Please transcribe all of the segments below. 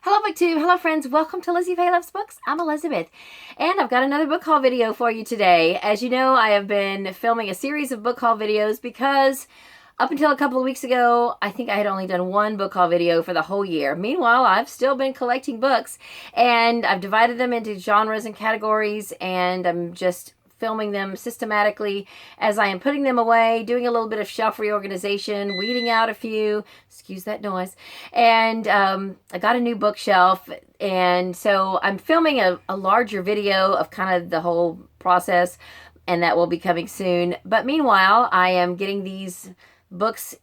Hello BookTube, hello friends, welcome to Lizzie Faye Loves Books. I'm Elizabeth, and I've got another book haul video for you today. As you know, I have been filming a series of book haul videos because up until a couple of weeks ago, I think I had only done one book haul video for the whole year. Meanwhile, I've still been collecting books, and I've divided them into genres and categories, and I'm just filming them systematically as I am putting them away, doing a little bit of shelf reorganization, weeding out a few, excuse that noise, and I got a new bookshelf, and so I'm filming a larger video of kind of the whole process, and that will be coming soon. But meanwhile, I am getting these books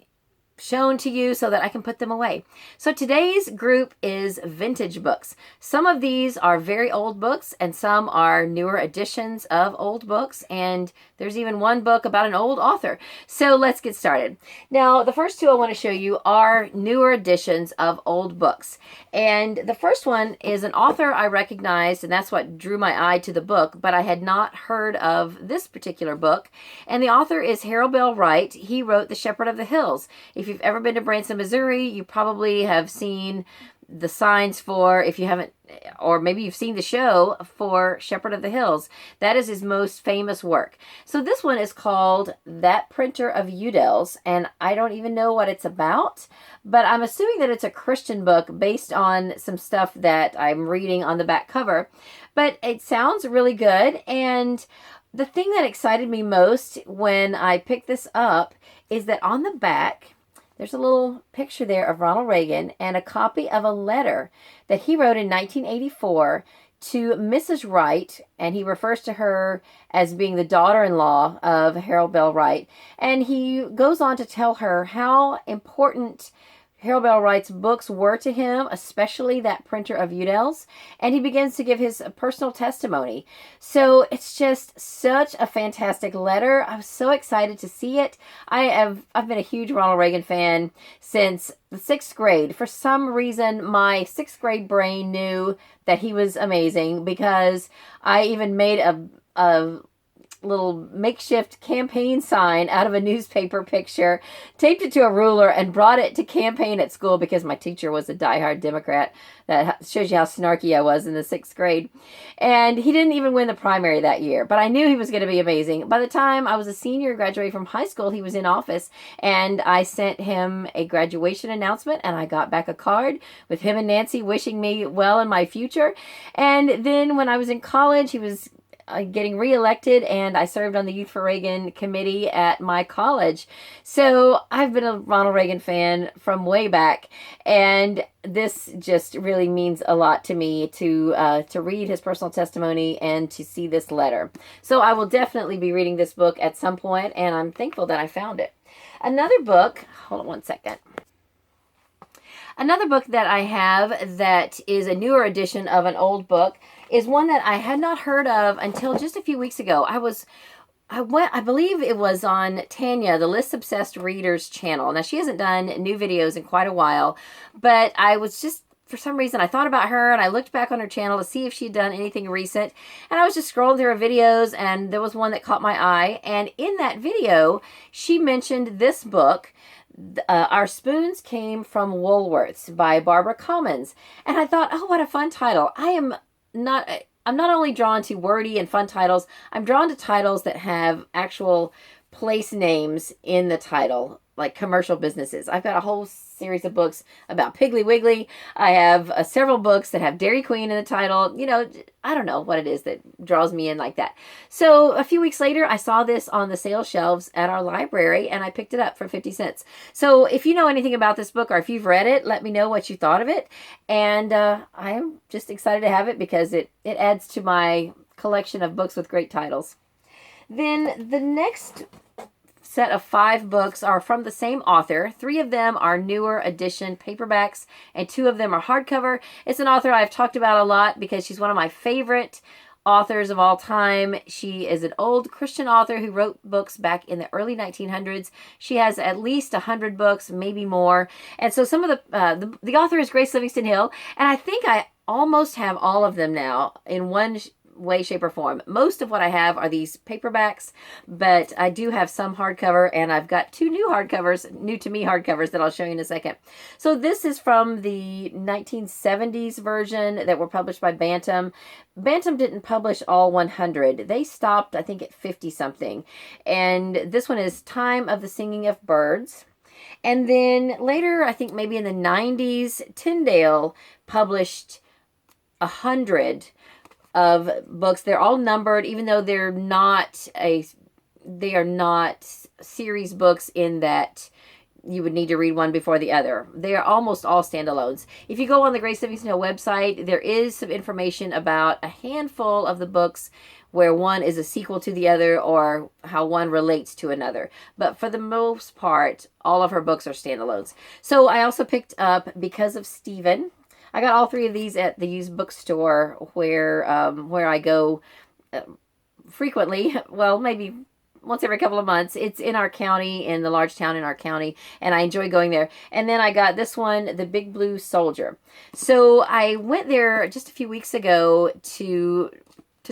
shown to you so that I can put them away. So today's group is vintage books. Some of these are very old books and some are newer editions of old books, and there's even one book about an old author. So let's get started. Now, the first two I want to show you are newer editions of old books. And the first one is an author I recognized, and that's what drew my eye to the book, but I had not heard of this particular book. And the author is Harold Bell Wright. He wrote The Shepherd of the Hills. If you've ever been to Branson, Missouri, you probably have seen the signs for, if you haven't, or maybe you've seen the show for Shepherd of the Hills. That is his most famous work. So this one is called That Printer of Udell's, and I don't even know what it's about, but I'm assuming that it's a Christian book based on some stuff that I'm reading on the back cover. But it sounds really good, and the thing that excited me most when I picked this up is that on the back, there's a little picture there of Ronald Reagan and a copy of a letter that he wrote in 1984 to Mrs. Wright, and he refers to her as being the daughter-in-law of Harold Bell Wright. And he goes on to tell her how important Harold Bell Wright's books were to him, especially That Printer of Udell's, and he begins to give his personal testimony. So it's just such a fantastic letter. I was so excited to see it. I've been a huge Ronald Reagan fan since the 6th grade. For some reason, my 6th grade brain knew that he was amazing because I even made a little makeshift campaign sign out of a newspaper picture, taped it to a ruler, and brought it to campaign at school because my teacher was a diehard Democrat. That shows you how snarky I was in the 6th grade. And he didn't even win the primary that year, but I knew he was going to be amazing. By the time I was a senior, graduating from high school, he was in office, and I sent him a graduation announcement, and I got back a card with him and Nancy wishing me well in my future. And then when I was in college, he was getting reelected, and I served on the Youth for Reagan committee at my college. So I've been a Ronald Reagan fan from way back, and this just really means a lot to me to read his personal testimony and to see this letter. So I will definitely be reading this book at some point, and I'm thankful that I found it. Another book, hold on one second. Another book that I have that is a newer edition of an old book is one that I had not heard of until just a few weeks ago. I believe it was on Tanya, the List Obsessed Readers channel. Now, she hasn't done new videos in quite a while, but I was just, for some reason, I thought about her, and I looked back on her channel to see if she'd done anything recent, and I was just scrolling through her videos, and there was one that caught my eye, and in that video, she mentioned this book, Our Spoons Came from Woolworths by Barbara Commons. And I thought, oh, what a fun title. I'm not only drawn to wordy and fun titles, I'm drawn to titles that have actual place names in the title, like commercial businesses. I've got a whole series of books about Piggly Wiggly. I have several books that have Dairy Queen in the title. You know, I don't know what it is that draws me in like that. So a few weeks later, I saw this on the sale shelves at our library, and I picked it up for 50 cents. So if you know anything about this book, or if you've read it, let me know what you thought of it. And I am just excited to have it because it adds to my collection of books with great titles. Then the next set of 5 books are from the same author. 3 of them are newer edition paperbacks, and 2 of them are hardcover. It's an author I've talked about a lot because she's one of my favorite authors of all time. She is an old Christian author who wrote books back in the early 1900s. She has at least 100 books, maybe more. And so some of the author is Grace Livingston Hill, and I think I almost have all of them now in one way, shape, or form. Most of what I have are these paperbacks, but I do have some hardcover, and I've got 2 new hardcovers, new to me hardcovers that I'll show you in a second. So this is from the 1970s version that were published by Bantam. Bantam didn't publish all 100. They stopped, I think, at 50 something. And this one is Time of the Singing of Birds. And then later, I think maybe in the 90s, Tyndale published 100 of books. They're all numbered, even though they are not series books in that you would need to read one before the other. They are almost all standalones. If you go on the Grace Livingston Hill website, there is some information about a handful of the books where one is a sequel to the other or how one relates to another. But for the most part, all of her books are standalones. So I also picked up Because of Stephen. I got all 3 of these at the used bookstore where I go frequently. Well, maybe once every couple of months. It's in our county, in the large town in our county, and I enjoy going there. And then I got this one, The Big Blue Soldier. So I went there just a few weeks ago to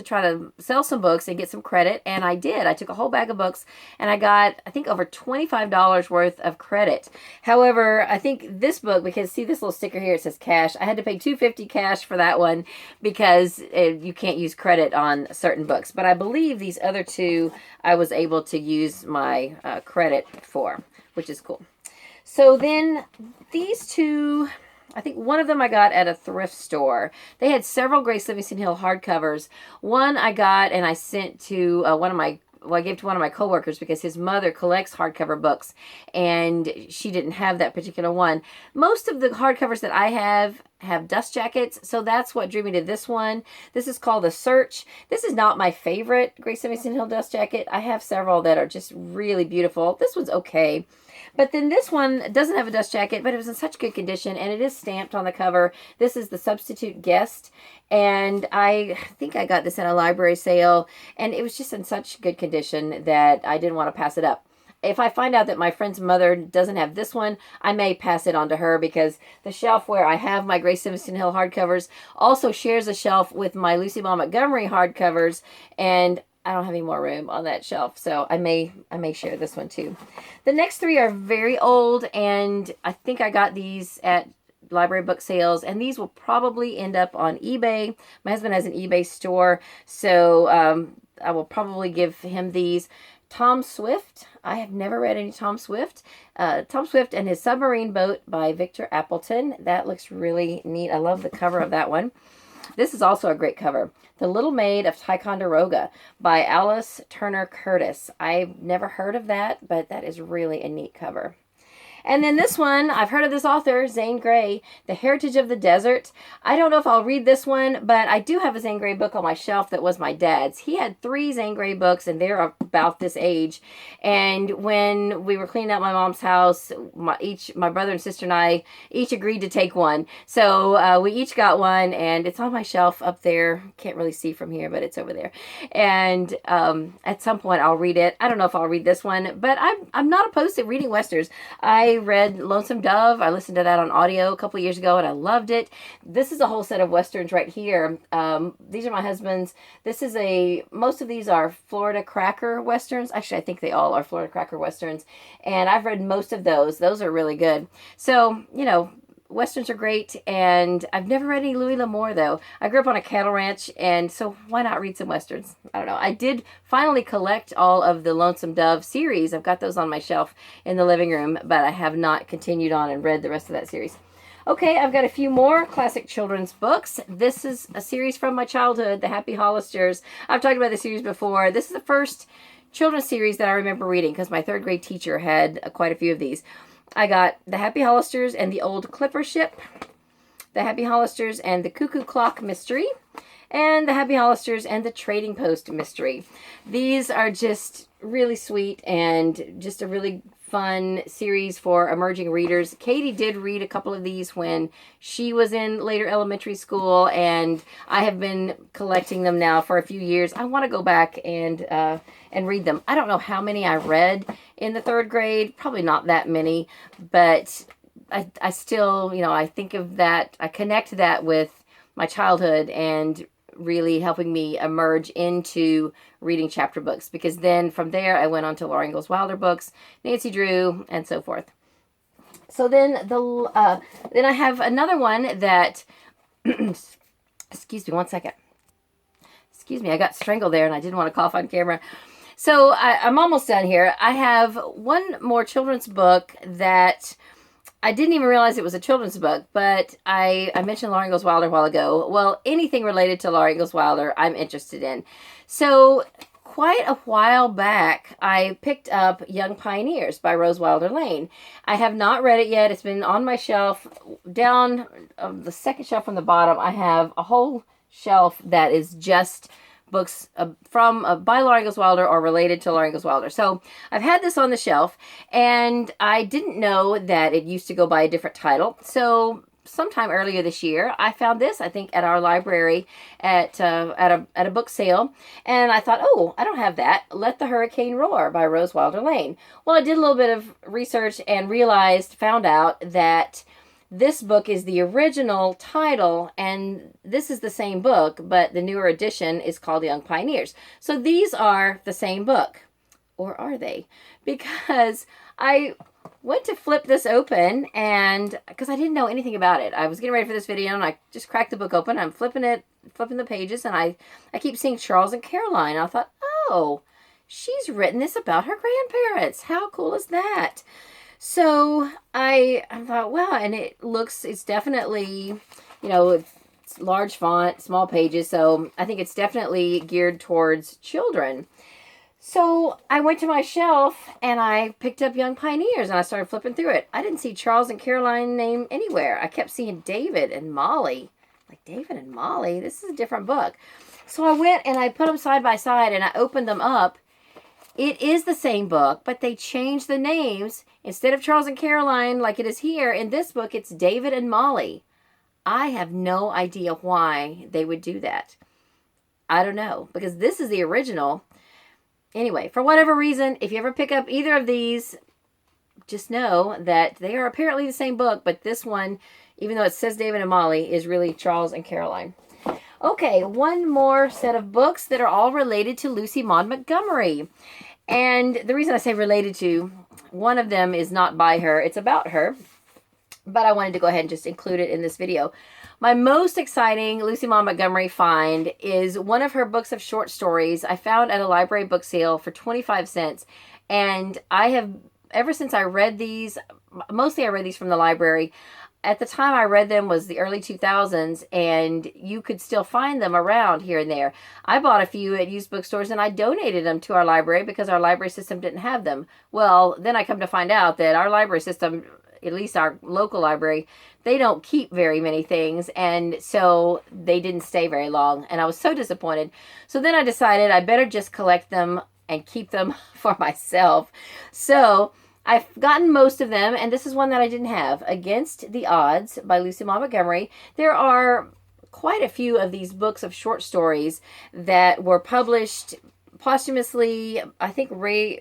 try to sell some books and get some credit, and I did. I took a whole bag of books, and I got, I think, over $25 worth of credit. However, I think this book, because see this little sticker here, it says cash, I had to pay $2.50 cash for that one because you can't use credit on certain books. But I believe these other 2 I was able to use my credit for, which is cool. So then these 2... I think one of them I got at a thrift store. They had several Grace Livingston Hill hardcovers. One I got and I sent to I gave to one of my coworkers because his mother collects hardcover books and she didn't have that particular one. Most of the hardcovers that I have dust jackets, so that's what drew me to this one. This is called The Search. This is not my favorite Grace Livingston Hill dust jacket. I have several that are just really beautiful. This one's okay. But then this one doesn't have a dust jacket, but it was in such good condition, and it is stamped on the cover. This is The Substitute Guest, and I think I got this at a library sale, and it was just in such good condition that I didn't want to pass it up. If I find out that my friend's mother doesn't have this one, I may pass it on to her because the shelf where I have my Grace Livingston Hill hardcovers also shares a shelf with my Lucy Maud Montgomery hardcovers, and I don't have any more room on that shelf, so I may share this one too. The next 3 are very old, and I think I got these at library book sales, and these will probably end up on eBay. My husband has an eBay store, so I will probably give him these. Tom Swift. I have never read any Tom Swift. Tom Swift and His Submarine Boat by Victor Appleton. That looks really neat. I love the cover of that one. This is also a great cover. The Little Maid of Ticonderoga by Alice Turner Curtis. I've never heard of that, but that is really a neat cover. And then this one, I've heard of this author, Zane Grey, The Heritage of the Desert. I don't know if I'll read this one, but I do have a Zane Grey book on my shelf that was my dad's. He had 3 Zane Grey books, and they're about this age. And when we were cleaning out my mom's house, my brother and sister and I each agreed to take one. So we each got one, and it's on my shelf up there. Can't really see from here, but it's over there. And at some point, I'll read it. I don't know if I'll read this one, but I'm not opposed to reading Westerns. I read Lonesome Dove. I listened to that on audio a couple years ago, and I loved it. This is a whole set of Westerns right here. These are my husband's. Most of these are Florida Cracker Westerns. Actually, I think they all are Florida Cracker Westerns, and I've read most of those. Those are really good. So, Westerns are great, and I've never read any Louis L'Amour, though. I grew up on a cattle ranch, and so why not read some Westerns? I don't know. I did finally collect all of the Lonesome Dove series. I've got those on my shelf in the living room, but I have not continued on and read the rest of that series. Okay, I've got a few more classic children's books. This is a series from my childhood, The Happy Hollisters. I've talked about the series before. This is the first children's series that I remember reading because my 3rd grade teacher had quite a few of these. I got The Happy Hollisters and the Old Clipper Ship, The Happy Hollisters and the Cuckoo Clock Mystery, and The Happy Hollisters and the Trading Post Mystery. These are just really sweet and just a really fun series for emerging readers. Katie did read a couple of these when she was in later elementary school, and I have been collecting them now for a few years. I want to go back and read them. I don't know how many I read in the 3rd grade, probably not that many, but I still, I think of that, I connect that with my childhood and really helping me emerge into reading chapter books, because then from there I went on to Laura Ingalls Wilder books, Nancy Drew, and so forth. So then then I have another one that excuse me one second. Excuse me, I got strangled there and I didn't want to cough on camera. So I'm almost done here. I have one more children's book that I didn't even realize it was a children's book, but I mentioned Laura Ingalls Wilder a while ago. Well, anything related to Laura Ingalls Wilder, I'm interested in. So quite a while back, I picked up Young Pioneers by Rose Wilder Lane. I have not read it yet. It's been on my shelf. Down the second shelf from the bottom, I have a whole shelf that is just books by Laura Ingalls Wilder or related to Laura Ingalls Wilder. So I've had this on the shelf, and I didn't know that it used to go by a different title. So sometime earlier this year, I found this, I think, at our library at a book sale, and I thought, oh, I don't have that. Let the Hurricane Roar by Rose Wilder Lane. Well, I did a little bit of research and found out that this book is the original title, and this is the same book, but the newer edition is called Young Pioneers. So these are the same book. Or are they? Because I went to flip this open, and because I didn't know anything about it. I was getting ready for this video, and I just cracked the book open. I'm flipping the pages, and I keep seeing Charles and Caroline. I thought, oh, she's written this about her grandparents. How cool is that? So I thought, wow, and it's definitely, it's large font, small pages, so I think it's definitely geared towards children. So I went to my shelf and I picked up Young Pioneers and I started flipping through it. I didn't see Charles and Caroline name anywhere. I kept seeing David and Molly. Like, David and Molly? This is a different book. So I went and I put them side by side and I opened them up. It is the same book, but they changed the names. Instead of Charles and Caroline, like it is here, in this book, it's David and Molly. I have no idea why they would do that. I don't know, because this is the original. Anyway, for whatever reason, if you ever pick up either of these, just know that they are apparently the same book, but this one, even though it says David and Molly, is really Charles and Caroline. Okay, one more set of books that are all related to Lucy Maud Montgomery. And the reason I say related to, one of them is not by her, it's about her. But I wanted to go ahead and just include it in this video. My most exciting Lucy Maud Montgomery find is one of her books of short stories I found at a library book sale for 25 cents. And I have, ever since I read these, mostly I read these from the library. At the time I read them was the early 2000s, and you could still find them around here and there. I bought a few at used bookstores, and I donated them to our library because our library system didn't have them. Well, then I come to find out that our library system, at least our local library, they don't keep very many things, and so they didn't stay very long, and I was so disappointed. So then I decided I better just collect them and keep them for myself. So I've gotten most of them, and this is one that I didn't have. Against the Odds by Lucy Maud Montgomery. There are quite a few of these books of short stories that were published posthumously. I think Rea,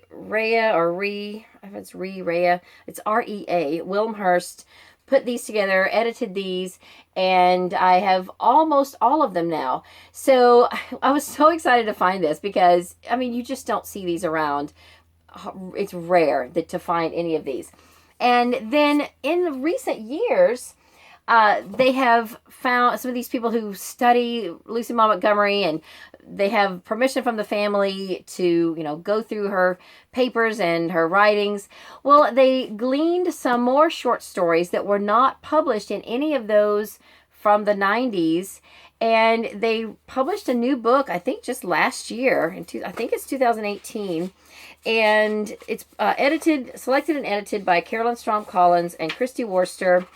it's R-E-A, Wilmhurst put these together, edited these, and I have almost all of them now. So I was so excited to find this because, I mean, you just don't see these around. It's rare to find any of these. And then in the recent years, they have found some of these people who study Lucy Maud Montgomery, and they have permission from the family to, go through her papers and her writings. Well, they gleaned some more short stories that were not published in any of those from the 90s. And they published a new book, I think just last year, I think it's 2018. And it's selected and edited by Carolyn Strom Collins and Christy Worcester.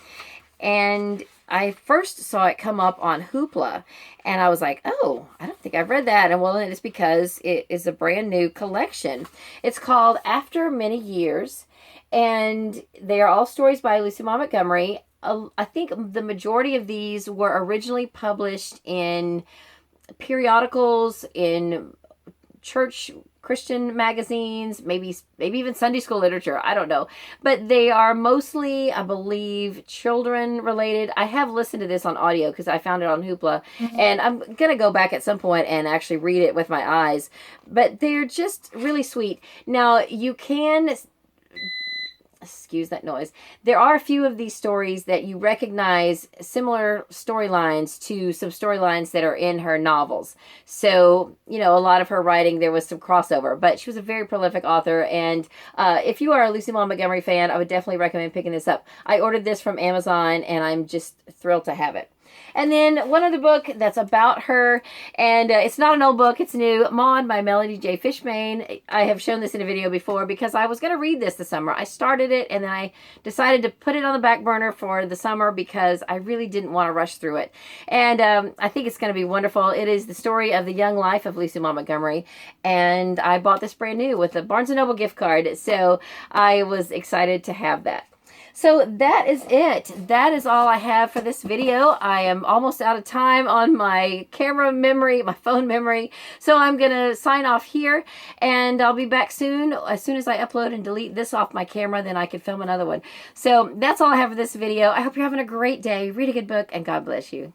And I first saw it come up on Hoopla, and I was like, oh, I don't think I've read that. And well, it's because it is a brand new collection. It's called After Many Years, and they are all stories by Lucy Maud Montgomery. I think the majority of these were originally published in periodicals, in church Christian magazines, maybe even Sunday school literature. I don't know. But they are mostly, I believe, children related. I have listened to this on audio because I found it on Hoopla. And I'm going to go back at some point and actually read it with my eyes. But they're just really sweet. Now, you can... Excuse that noise. There are a few of these stories that you recognize similar storylines to some storylines that are in her novels. So, you know, a lot of her writing, there was some crossover, but she was a very prolific author. And if you are a Lucy Maud Montgomery fan, I would definitely recommend picking this up. I ordered this from Amazon and I'm just thrilled to have it. And then one other book that's about her, and it's not an old book, it's new, Maud by Melody J. Fishbane. I have shown this in a video before because I was going to read this summer. I started it and then I decided to put it on the back burner for the summer because I really didn't want to rush through it. And I think it's going to be wonderful. It is the story of the young life of Lucy Maud Montgomery, and I bought this brand new with a Barnes & Noble gift card, so I was excited to have that. So that is it. That is all I have for this video. I am almost out of time on my camera memory, my phone memory. So I'm going to sign off here and I'll be back soon. As soon as I upload and delete this off my camera, then I can film another one. So that's all I have for this video. I hope you're having a great day. Read a good book and God bless you.